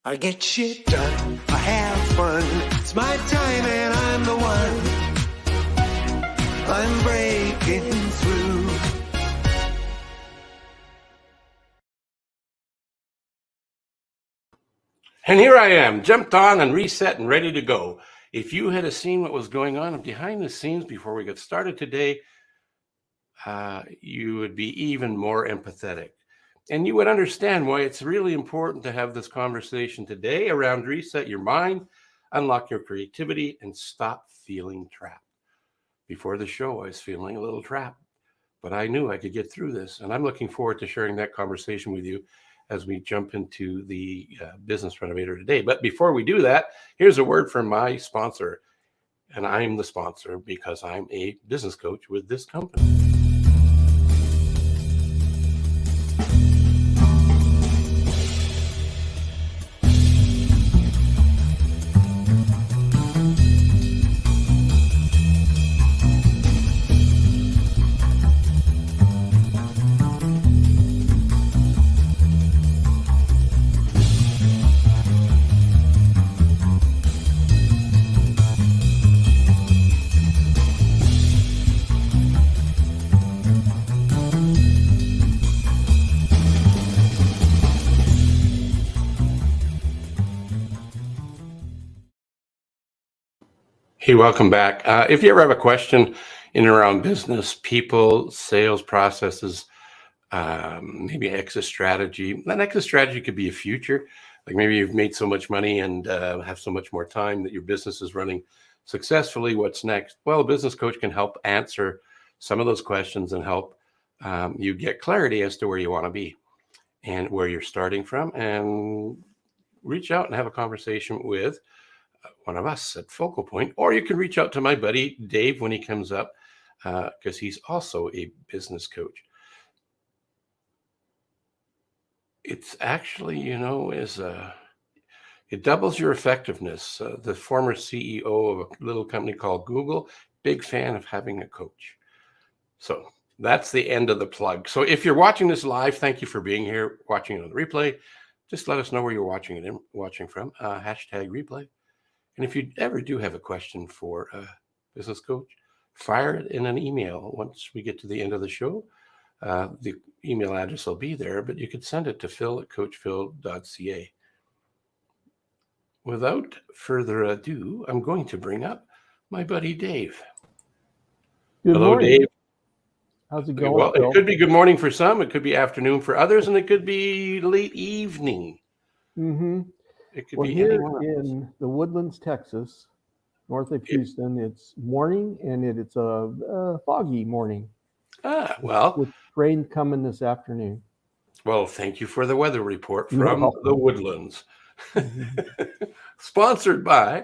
I get shit done, I have fun, it's my time and I'm the one. I'm breaking through. And here I am, jumped on and reset and ready to go. If you had seen what was going on behind the scenes before we got started today, you would be even more empathetic. And you would understand why it's really important to have this conversation today around reset your mind, unlock your creativity, and stop feeling trapped. Before the show, I was feeling a little trapped, but I knew I could get through this. And I'm looking forward to sharing that conversation with you as we jump into the Business Renovator today. But before we do that, here's a word from my sponsor. And I'm the sponsor because I'm a business coach with this company. Hey, welcome back. If you ever have a question in and around business, people, sales processes, maybe exit strategy. An exit strategy could be a future. Like maybe you've made so much money and have so much more time that your business is running successfully. What's next? Well, a business coach can help answer some of those questions and help you get clarity as to where you want to be and where you're starting from, and reach out and have a conversation with one of us at Focal Point, or you can reach out to my buddy Dave when he comes up, because he's also a business coach. It's actually, it doubles your effectiveness. The former CEO of a little company called Google, big fan of having a coach. So that's the end of the plug. So if you're watching this live, thank you for being here. Watching it on the replay, just let us know where you're watching from. Hashtag replay. And if you ever do have a question for a business coach, fire it in an email. Once we get to the end of the show, the email address will be there, but you could send it to phil@coachphil.ca. Without further ado, I'm going to bring up my buddy Dave. Hello, morning. Dave. How's it going? Well, it could be good morning for some, it could be afternoon for others, and it could be late evening. Mm-hmm. It could well, be here anyone in the Woodlands, Texas, north of Houston, it's morning, and it's a foggy morning. Well, with rain coming this afternoon. Well, thank you for the weather report from the Woodlands. Sponsored by.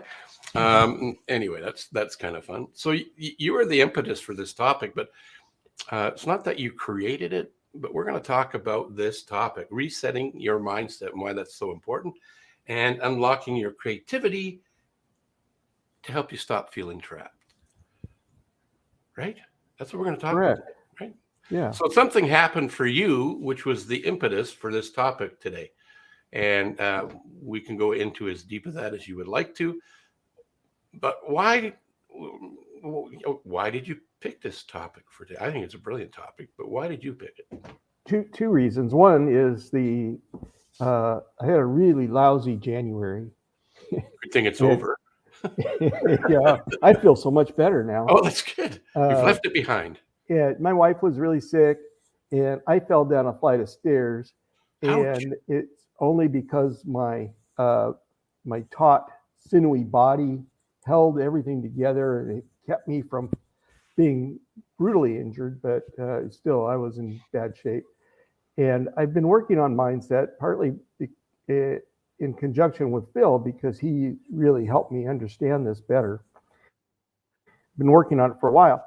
Anyway, that's kind of fun. So you are the impetus for this topic, but it's not that you created it, but we're going to talk about this topic, resetting your mindset and why that's so important, and unlocking your creativity to help you stop feeling trapped. Right? That's what we're going to talk about, right? Yeah. So something happened for you, which was the impetus for this topic today. And we can go into as deep of that as you would like to. But why did you pick this topic for today? I think it's a brilliant topic, but why did you pick it? Two reasons. One is I had a really lousy January. Good thing it's over. Yeah, I feel so much better now. Oh, that's good. You've left it behind. Yeah, my wife was really sick, and I fell down a flight of stairs. Ouch. And it's only because my taut, sinewy body held everything together, and it kept me from being brutally injured, but still I was in bad shape. And I've been working on mindset, partly in conjunction with Phil, because he really helped me understand this better. Been working on it for a while.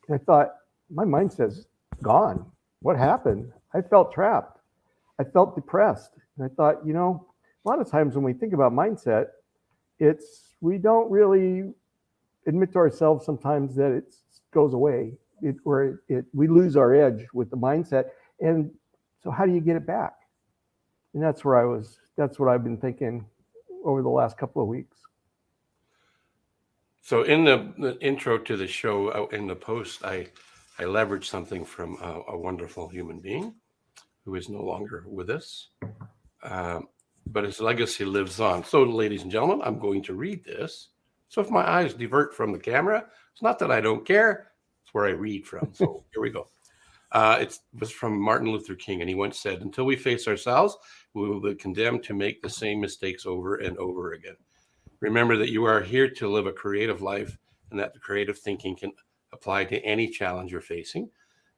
And I thought, my mindset's gone. What happened? I felt trapped. I felt depressed. And I thought, a lot of times when we think about mindset, we don't really admit to ourselves sometimes that it goes away, we lose our edge with the mindset. And so how do you get it back? And that's where I was that's what I've been thinking over the last couple of weeks. So in the intro to the show, in the post, I leveraged something from a wonderful human being who is no longer with us, but his legacy lives on. So, ladies and gentlemen, I'm going to read this. So if my eyes divert from the camera, it's not that I don't care, it's where I read from. So here we go. It was from Martin Luther King, and he once said, "Until we face ourselves, we will be condemned to make the same mistakes over and over again. Remember that you are here to live a creative life, and that the creative thinking can apply to any challenge you're facing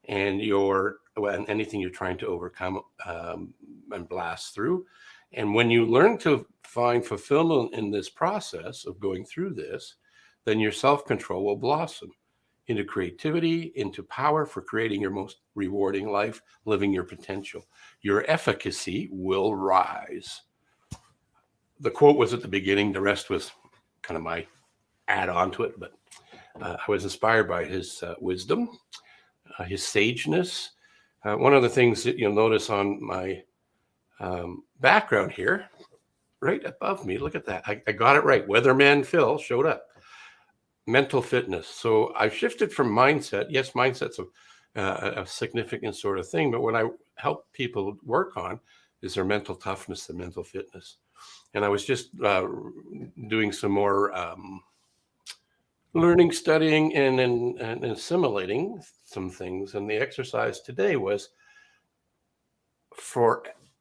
and anything you're trying to overcome and blast through. And when you learn to find fulfillment in this process of going through this, then your self-control will blossom into creativity, into power for creating your most rewarding life, living your potential. Your efficacy will rise." The quote was at the beginning. The rest was kind of my add on to it, but I was inspired by his wisdom, his sageness. One of the things that you'll notice on my background here, right above me, look at that. I got it right. Weatherman Phil showed up. Mental fitness. So I've shifted from mindset. Yes, mindset's a significant sort of thing, but what I help people work on is their mental toughness and mental fitness. And I was just doing some more learning, studying, and assimilating some things. And the exercise today was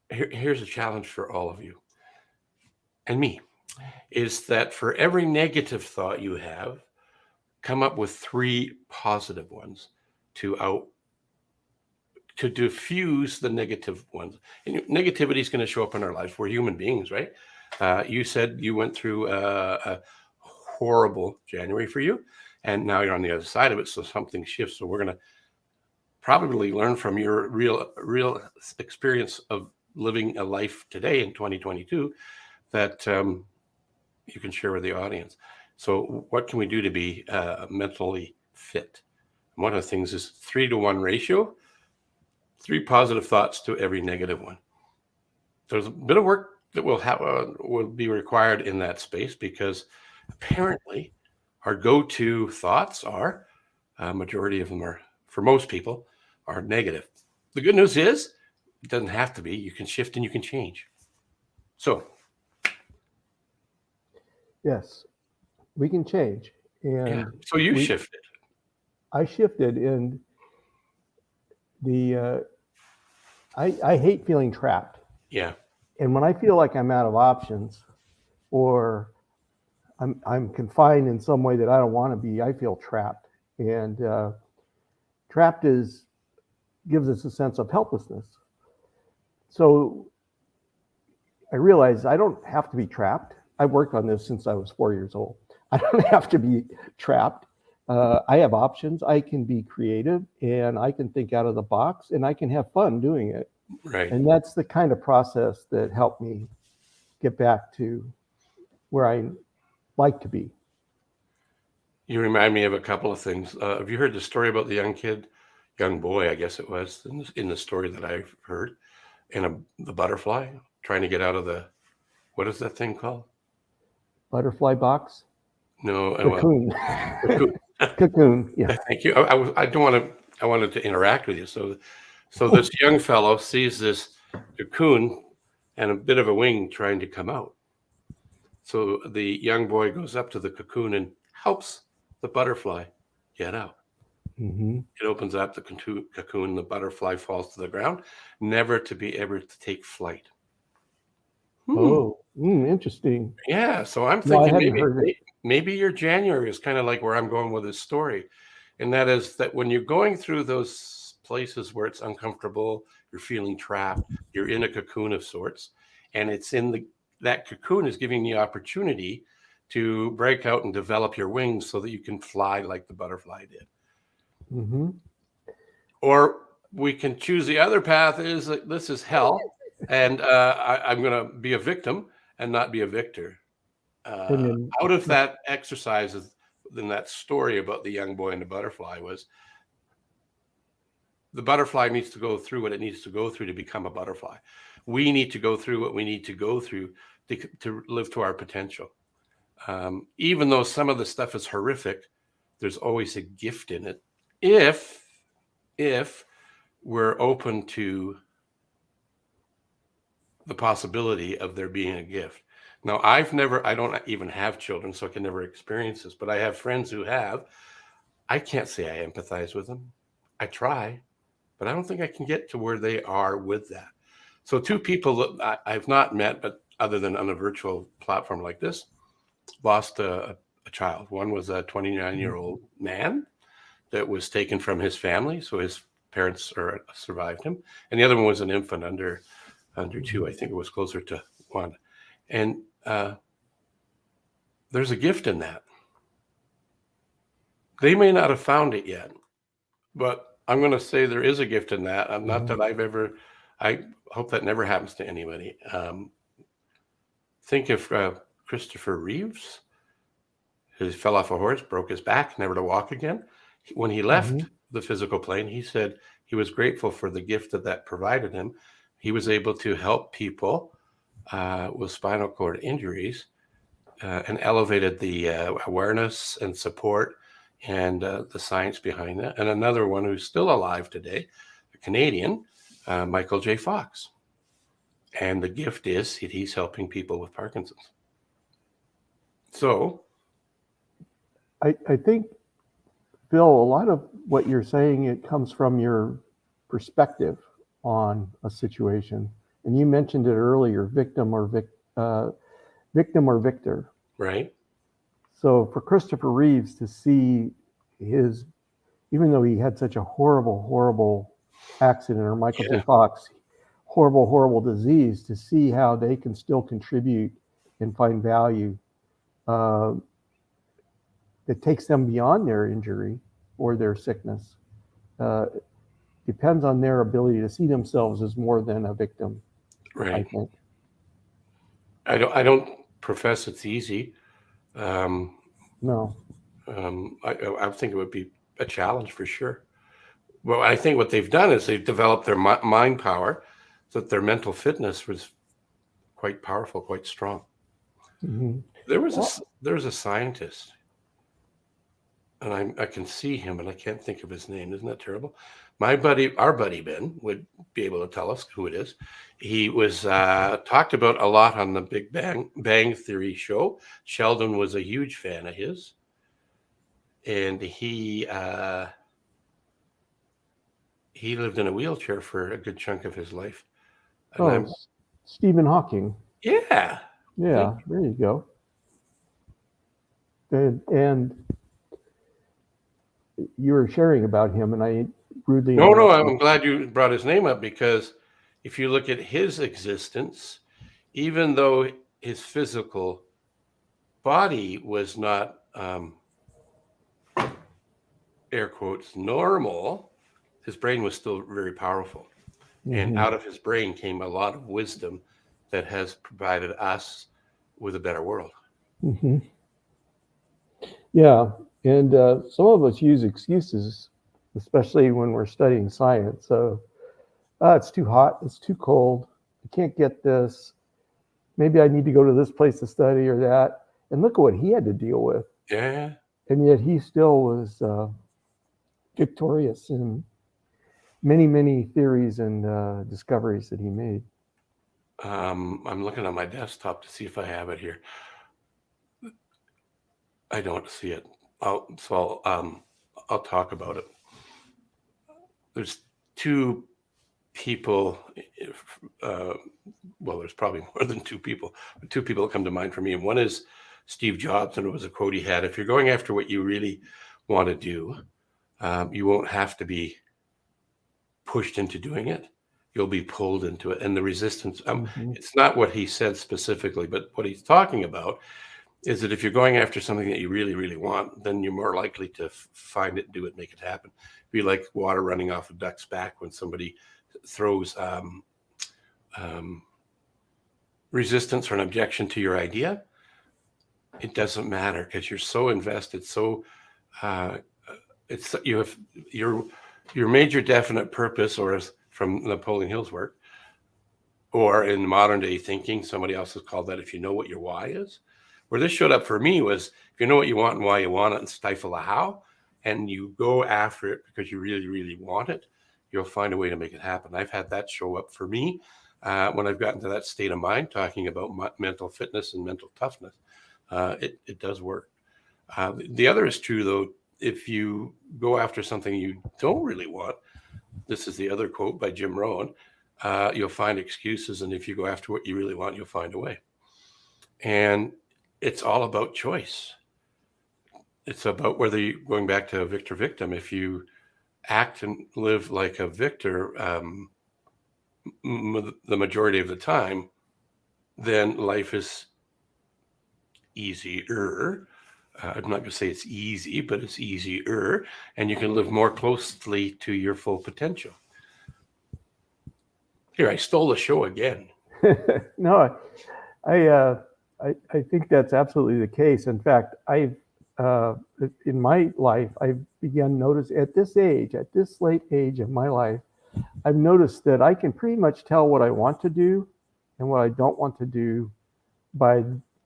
here's a challenge for all of you and me, is that for every negative thought you have, come up with 3 positive ones to diffuse the negative ones. And negativity is going to show up in our lives. We're human beings, right? You said you went through a horrible January for you, and now you're on the other side of it. So something shifts. So we're going to probably learn from your real experience of living a life today in 2022 that you can share with the audience. So what can we do to be mentally fit? And one of the things is 3-to-1 ratio, 3 positive thoughts to every negative one. There's a bit of work that will be required in that space, because apparently our go-to thoughts are, majority of them are, for most people, are negative. The good news is it doesn't have to be. You can shift and you can change. So Yes, we can change. And yeah. So you shifted. I shifted, and I hate feeling trapped. Yeah. And when I feel like I'm out of options, or I'm confined in some way that I don't want to be, I feel trapped. And trapped gives us a sense of helplessness. So I realized I don't have to be trapped. I've worked on this since I was 4 years old. I don't have to be trapped. I have options. I can be creative, and I can think out of the box, and I can have fun doing it. Right. And that's the kind of process that helped me get back to where I like to be. You remind me of a couple of things. Have you heard the story about the young boy, I guess it was, in the story that I've heard, and the butterfly trying to get out of what is that thing called? Butterfly box? No. Cocoon. Cocoon. Cocoon, yeah. Thank you. I wanted to interact with you. So this young fellow sees this cocoon and a bit of a wing trying to come out. So the young boy goes up to the cocoon and helps the butterfly get out. Mm-hmm. It opens up the cocoon, the butterfly falls to the ground, never to be able to take flight. Oh, interesting. Yeah, so I'm thinking heard it. maybe your January is kind of like where I'm going with this story. And that is that when you're going through those places where it's uncomfortable, you're feeling trapped, you're in a cocoon of sorts, and it's that cocoon is giving you the opportunity to break out and develop your wings so that you can fly like the butterfly did. Mm-hmm. Or we can choose the other path, is that this is hell, and I'm going to be a victim and not be a victor. Out of that exercise, in that story about the young boy and the butterfly, was the butterfly needs to go through what it needs to go through to become a butterfly. we need to go through what we need to go through to live to our potential. Even though some of the stuff is horrific, there's always a gift in it if we're open to the possibility of there being a gift. Now, I don't even have children, so I can never experience this, but I have friends who have. I can't say I empathize with them. I try, but I don't think I can get to where they are with that. So two people that I've not met, but other than on a virtual platform like this, lost a child. One was a 29-year-old man that was taken from his family, so his parents survived him, and the other one was an infant under 2. I think it was closer to 1. And there's a gift in that. They may not have found it yet, but I'm going to say there is a gift in that. Not that I hope that never happens to anybody. Think of Christopher Reeves, who fell off a horse, broke his back, never to walk again. When he left the physical plane, he said he was grateful for the gift that provided him. He was able to help people with spinal cord injuries and elevated the awareness and support and the science behind that. And another one who's still alive today, a Canadian, Michael J. Fox. And the gift is he's helping people with Parkinson's. So I think, Phil, a lot of what you're saying, it comes from your perspective on a situation. And you mentioned it earlier, victim or victor. Right. So for Christopher Reeves to see even though he had such a horrible accident, or Michael J. Fox, horrible disease, to see how they can still contribute and find value that takes them beyond their injury or their sickness. Depends on their ability to see themselves as more than a victim. Right. I think. I don't profess it's easy. No. I think it would be a challenge for sure. Well, I think what they've done is they've developed their mind power so that their mental fitness was quite powerful, quite strong. Mm-hmm. There was a scientist, and I can see him, and I can't think of his name. Isn't that terrible? Our buddy Ben would be able to tell us who it is. He was talked about a lot on the Big Bang Theory show. Sheldon was a huge fan of his, and he lived in a wheelchair for a good chunk of his life. And Stephen Hawking. Yeah. Yeah, there you go. And you were sharing about him, and I rudely No, I'm glad you brought his name up, because if you look at his existence, even though his physical body was not air quotes normal, his brain was still very powerful. And out of his brain came a lot of wisdom that has provided us with a better world. Mm-hmm. Yeah, and some of us use excuses, especially when we're studying science. So, it's too hot, it's too cold, I can't get this. Maybe I need to go to this place to study or that. And look at what he had to deal with. Yeah. And yet he still was victorious in many theories and discoveries that he made. I'm looking on my desktop to see if I have it here. I don't see it. I'll talk about it. There's two people. Well, there's probably more than two people. But two people that come to mind for me. And one is Steve Jobs, and it was a quote he had: "If you're going after what you really want to do, you won't have to be pushed into doing it. You'll be pulled into it." And the resistance, it's not what he said specifically, but what he's talking about is that if you're going after something that you really, really want, then you're more likely to find it, do it, make it happen. Be like water running off a duck's back when somebody throws resistance or an objection to your idea. It doesn't matter, because you're so invested, so it's you have your major definite purpose, or as from Napoleon Hill's work, Or in modern day thinking, somebody else has called that if you know what your why is. Where this showed up for me was if you know what you want and why you want it and stifle the how, and you go after it because you really, really want it, you'll find a way to make it happen. I've had that show up for me when I've gotten to that state of mind, talking about mental fitness and mental toughness. It does work. The other is true, though. If you go after something you don't really want, this is the other quote by Jim Rohn, you'll find excuses. And if you go after what you really want, you'll find a way. And it's all about choice. It's about whether you, going back to victor victim, if you act and live like a victor the majority of the time, then life is easier. I'm not going to say it's easy, but it's easier, and you can live more closely to your full potential. Here, I stole the show again. No, I think that's absolutely the case. In fact, I've in my life, I've begun notice at this age, at this late age of my life, I've noticed that I can pretty much tell what I want to do and what I don't want to do by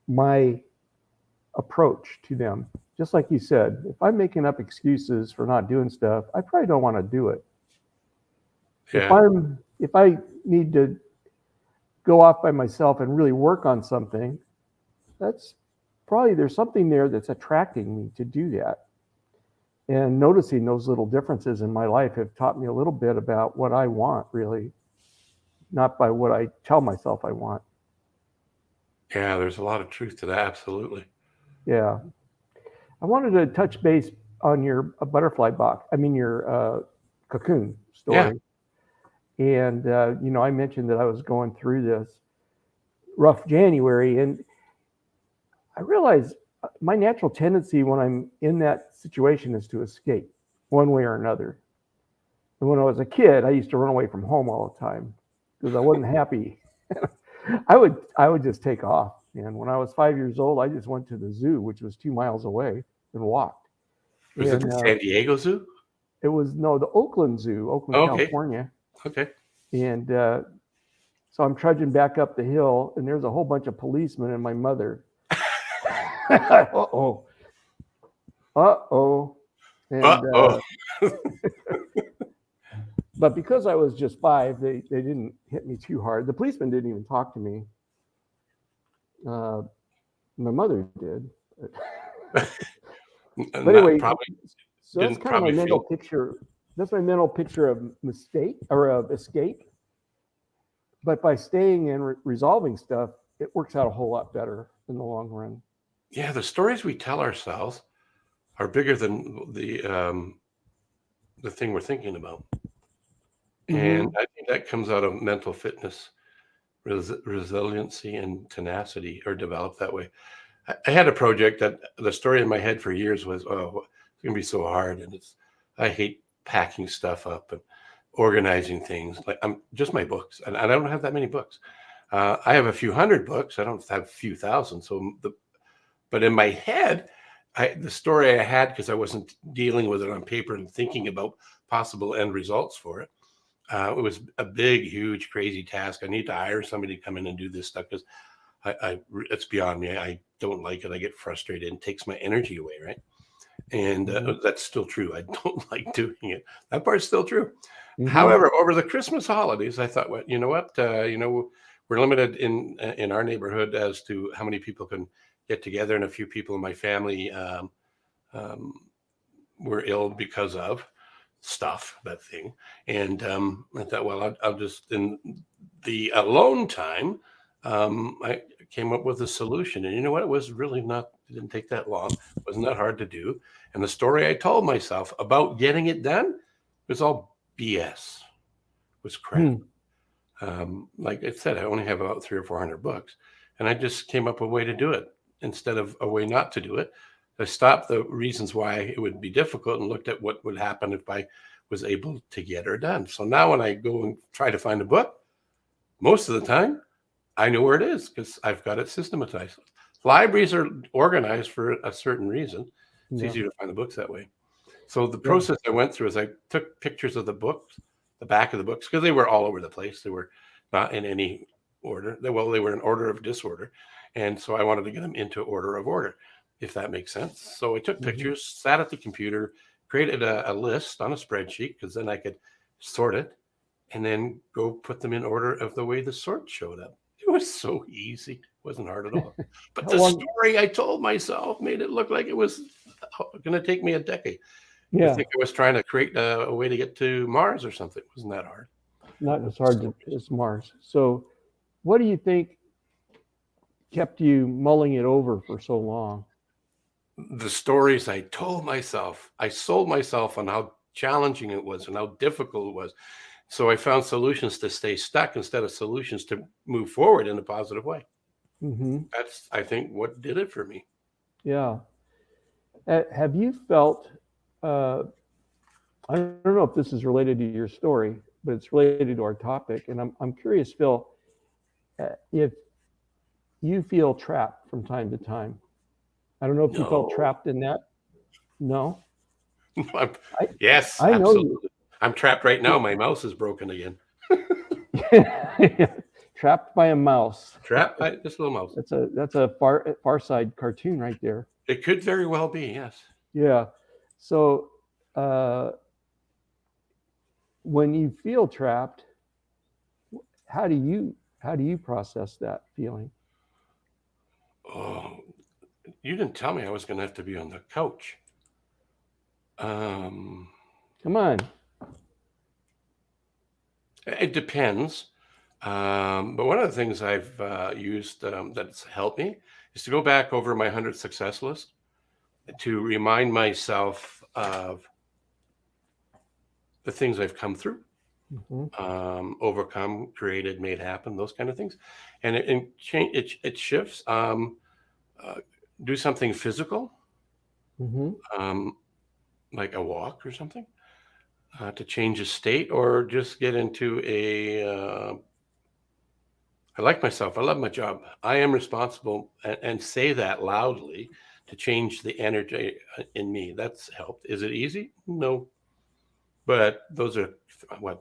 my approach to them. Just like you said, if I'm making up excuses for not doing stuff, I probably don't want to do it. Yeah. If I need to go off by myself and really work on something, that's probably, there's something there that's attracting me to do that. And noticing those little differences in my life have taught me a little bit about what I want, really, not by what I tell myself I want. Yeah, there's a lot of truth to that. Absolutely. Yeah. I wanted to touch base on your butterfly box, your cocoon story. Yeah. And, I mentioned that I was going through this rough January, and I realized my natural tendency when I'm in that situation is to escape one way or another. And when I was a kid, I used to run away from home all the time because I wasn't happy. I would just take off. And when I was 5 years old, I just went to the zoo, which was 2 miles away, and walked. Was it the San Diego Zoo? It was, no, the Oakland Zoo, Oakland, Okay. California. Okay. And so I'm trudging back up the hill, and there's a whole bunch of policemen and my mother. Uh-oh. And, but because I was just 5, they didn't hit me too hard. The policeman didn't even talk to me. My mother did. But anyway, so that's kind of my mental picture. That's my mental picture of mistake or of escape. But by staying and resolving stuff, it works out a whole lot better in the long run. Yeah, the stories we tell ourselves are bigger than the thing we're thinking about. Mm-hmm. And I think that comes out of mental fitness, resiliency, and tenacity are developed that way. I had a project that the story in my head for years was, oh, it's going to be so hard. And I hate packing stuff up and organizing things. Like I'm just my books. And I don't have that many books. I have a few hundred books. I don't have a few thousand. But in my head, the story I had, because I wasn't dealing with it on paper and thinking about possible end results for it, it was a big, huge, crazy task. I need to hire somebody to come in and do this stuff because it's beyond me. I don't like it. I get frustrated and it takes my energy away, right? And that's still true. I don't like doing it. That part's still true. Mm-hmm. However, over the Christmas holidays, I thought, well, you know what? We're limited in our neighborhood as to how many people can get together, and a few people in my family were ill because of that thing. And I thought, well, I'll just, in the alone time, I came up with a solution. And you know what? It was really it didn't take that long. It wasn't that hard to do. And the story I told myself about getting it done was all BS. It was crap. Like I said, I only have about 300 or 400 books. And I just came up with a way to do it instead of a way not to do it. I stopped the reasons why it would be difficult and looked at what would happen if I was able to get her done. So now when I go and try to find a book, most of the time, I know where it is because I've got it systematized. Libraries are organized for a certain reason. It's easier to find the books that way. So the process I went through is I took pictures of the books, the back of the books, because they were all over the place. They were not in any order. Well, they were in order of disorder. And so I wanted to get them into order of order, if that makes sense. So I took pictures, sat at the computer, created a list on a spreadsheet, because then I could sort it and then go put them in order of the way the sort showed up. It was so easy. It wasn't hard at all. But How the long- story I told myself made it look like it was going to take me a decade. I Yeah, think I was trying to create a way to get to Mars or something. It wasn't that hard. not as hard as Mars. So, what do you think kept you mulling it over for so long? The stories I told myself, I sold myself on how challenging it was and how difficult it was. So I found solutions to stay stuck instead of solutions to move forward in a positive way. Mm-hmm. That's, I think, what did it for me. Yeah. Have you felt, I don't know if this is related to your story, but it's related to our topic. And I'm curious, Phil, if you feel trapped from time to time. I don't know if you felt No. trapped in that. No? Yes, I know absolutely. I'm trapped right now. My mouse is broken again. Trapped by a mouse. Trapped by this little mouse. That's a Far Side cartoon right there. It could very well be, yes. Yeah. So when you feel trapped, how do you process that feeling? Oh, you didn't tell me I was going to have to be on the couch. Come on. It depends. But one of the things I've used that's helped me is to go back over my 100 success list to remind myself of the things I've come through, overcome, created, made happen, those kind of things. And it shifts. Do something physical, like a walk or something, to change a state, or just get into I like myself. I love my job. I am responsible, and say that loudly to change the energy in me. That's helped. Is it easy? No. But those are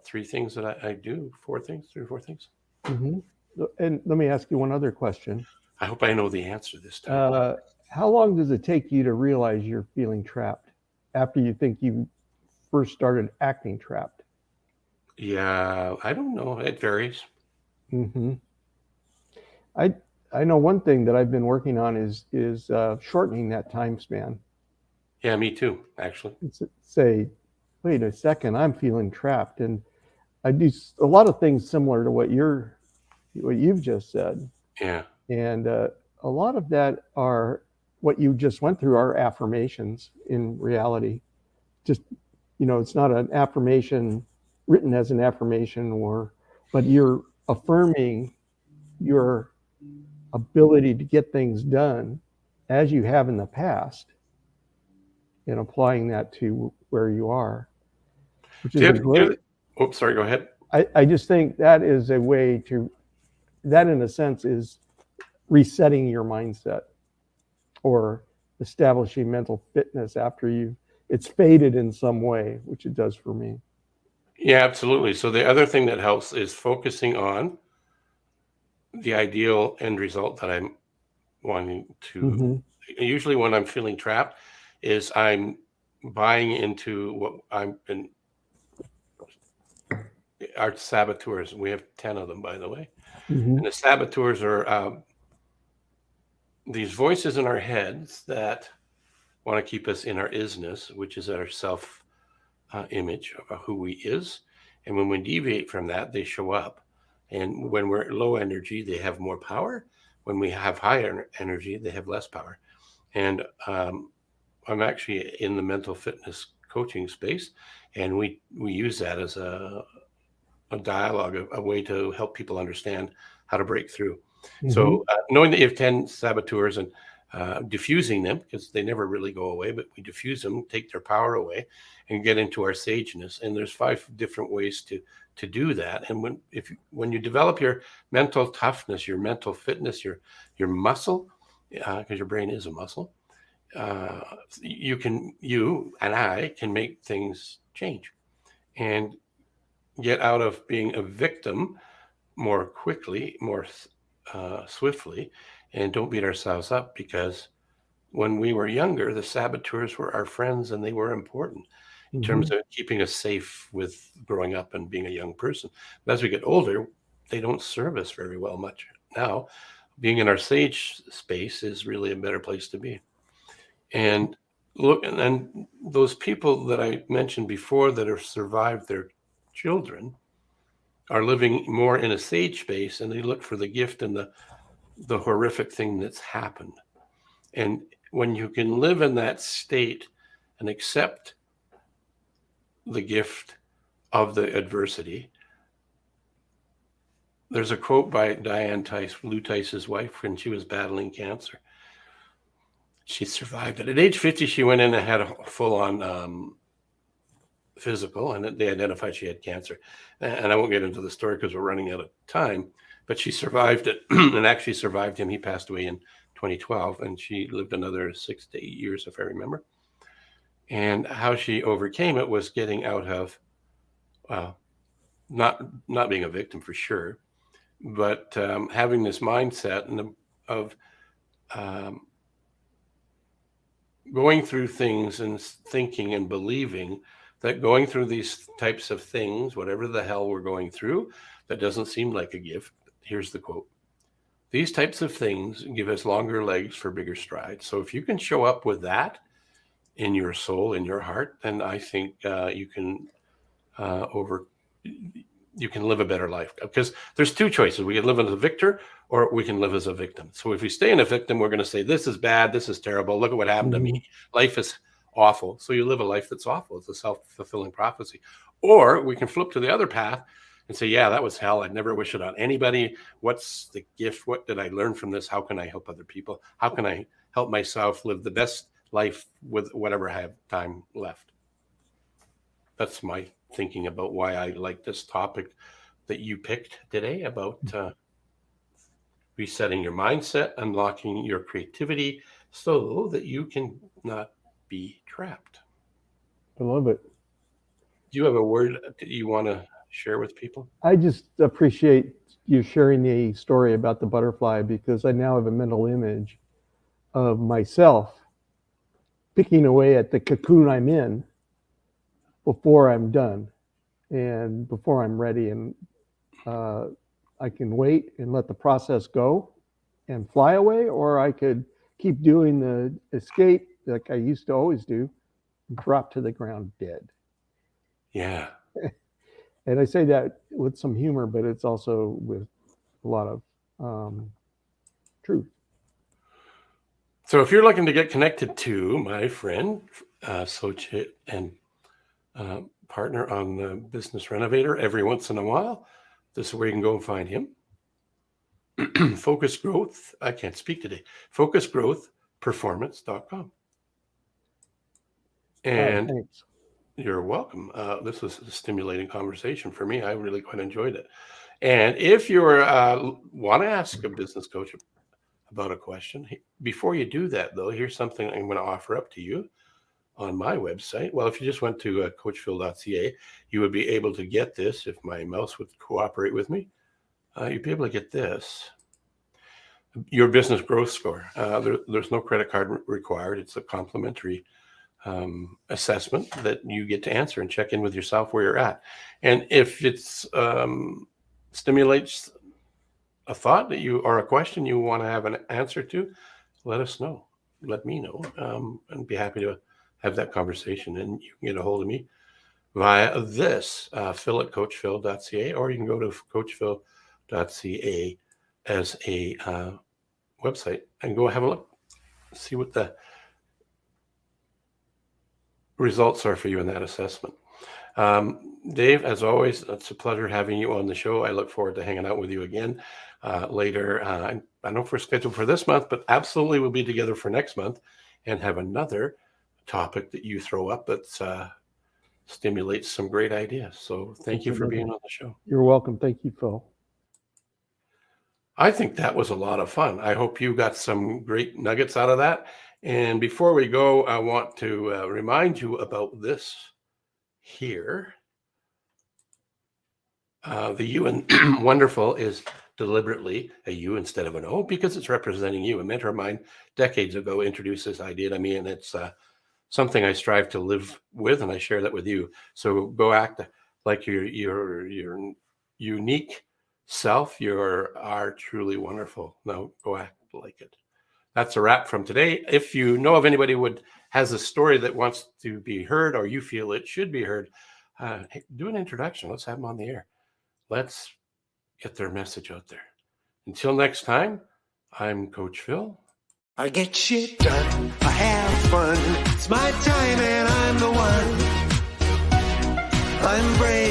three things that I do, three or four things. And let me ask you one other question. I hope I know the answer this time. How long does it take you to realize you're feeling trapped after you think you first started acting trapped? Yeah, I don't know. It varies. I know one thing that I've been working on is shortening that time span. Yeah, me too, actually. Say, wait a second, I'm feeling trapped, and I do a lot of things similar to what you've just said. Yeah. And a lot of that are what you just went through are affirmations in reality. Just, it's not an affirmation written as an affirmation, but you're affirming your ability to get things done as you have in the past and applying that to where you are, which is great. Oops, sorry, go ahead. I just think that is a way that in a sense is resetting your mindset or establishing mental fitness after it's faded in some way, which it does for me. Yeah, absolutely. So the other thing that helps is focusing on the ideal end result that I'm wanting to. Usually when I'm feeling trapped is I'm buying into what I've been, our saboteurs. We have 10 of them, by the way. And the saboteurs are these voices in our heads that want to keep us in our isness, which is our self image of who we is. And when we deviate from that, they show up. And when we're low energy, they have more power. When we have higher energy, they have less power. And I'm actually in the mental fitness coaching space, and we use that as a dialogue, a way to help people understand how to break through. So knowing that you have 10 saboteurs and diffusing them, because they never really go away, but we diffuse them, take their power away, and get into our sageness. And there's 5 different ways to do that. And when you develop your mental toughness, your mental fitness, your muscle, because your brain is a muscle, you and I can make things change and get out of being a victim more quickly, more swiftly, and don't beat ourselves up, because when we were younger, the saboteurs were our friends and they were important in terms of keeping us safe with growing up and being a young person. But as we get older, they don't serve us very well much now. Being in our sage space is really a better place to be. And look, and those people that I mentioned before that have survived their children are living more in a sage space, and they look for the gift in the horrific thing that's happened. And when you can live in that state and accept the gift of the adversity, there's a quote by Diane Tice, Lou Tice's wife, when she was battling cancer. She survived it. At age 50, she went in and had a full-on physical, and they identified she had cancer. And I won't get into the story because we're running out of time, but she survived it and actually survived him. He passed away in 2012, and she lived another 6 to 8 years, if I remember. And how she overcame it was getting out of, not being a victim for sure, but having this mindset of going through things and thinking and believing that going through these types of things, whatever the hell we're going through, that doesn't seem like a gift. Here's the quote. These types of things give us longer legs for bigger strides. So if you can show up with that in your soul, in your heart, then I think you can you can live a better life, because there's two choices. We can live as a victor or we can live as a victim. So if we stay in a victim, we're going to say, this is bad, this is terrible, look at what happened to me, life is awful. So you live a life that's awful. It's a self-fulfilling prophecy. Or we can flip to the other path and say, yeah, that was hell, I'd never wish it on anybody. What's the gift? What did I learn from this? How can I help other people? How can I help myself live the best life with whatever I have time left? That's my thinking about why I like this topic that you picked today, about resetting your mindset, unlocking your creativity so that you can not be trapped. I love it. Do you have a word that you want to share with people? I just appreciate you sharing the story about the butterfly, because I now have a mental image of myself picking away at the cocoon I'm in before I'm done and before I'm ready. And I can wait and let the process go and fly away, or I could keep doing the escape like I used to always do, and drop to the ground dead. Yeah. And I say that with some humor, but it's also with a lot of truth. So if you're looking to get connected to my friend, associate and partner on the Business Renovator every once in a while, this is where you can go and find him. Focus Growth, I can't speak today, focusgrowthperformance.com. And Thanks. You're welcome. This was a stimulating conversation for me. I really quite enjoyed it. And if you want to ask a business coach about a question, before you do that, though, here's something I'm going to offer up to you on my website. Well, if you just went to coachphil.ca, you would be able to get this. If my mouse would cooperate with me, you'd be able to get this. Your business growth score. There's no credit card required. It's a complimentary assessment that you get to answer and check in with yourself where you're at. And if it's stimulates a thought that you, or a question you want to have an answer to, let us know. Let me know. And be happy to have that conversation. And you can get a hold of me via this, phil@coachphil.ca, or you can go to coachphil.ca as a website and go have a look, see what the results are for you in that assessment. Dave, as always, it's a pleasure having you on the show. I look forward to hanging out with you again later. I don't know if we're scheduled for this month, but absolutely we'll be together for next month and have another topic that you throw up that stimulates some great ideas. So thank you for being on the show. You're welcome. Thank you, Phil. I think that was a lot of fun. I hope you got some great nuggets out of that. And before we go, I want to remind you about this here. The U in wonderful is deliberately a U instead of an O because it's representing you. A mentor of mine decades ago introduced this idea to me, and it's something I strive to live with, and I share that with you. So go act like your unique self. You are truly wonderful. Now go act like it. That's a wrap from today. If you know of anybody who has a story that wants to be heard, or you feel it should be heard, hey, do an introduction. Let's have them on the air. Let's get their message out there. Until next time, I'm Coach Phil. I get shit done. I have fun. It's my time and I'm the one. I'm brave.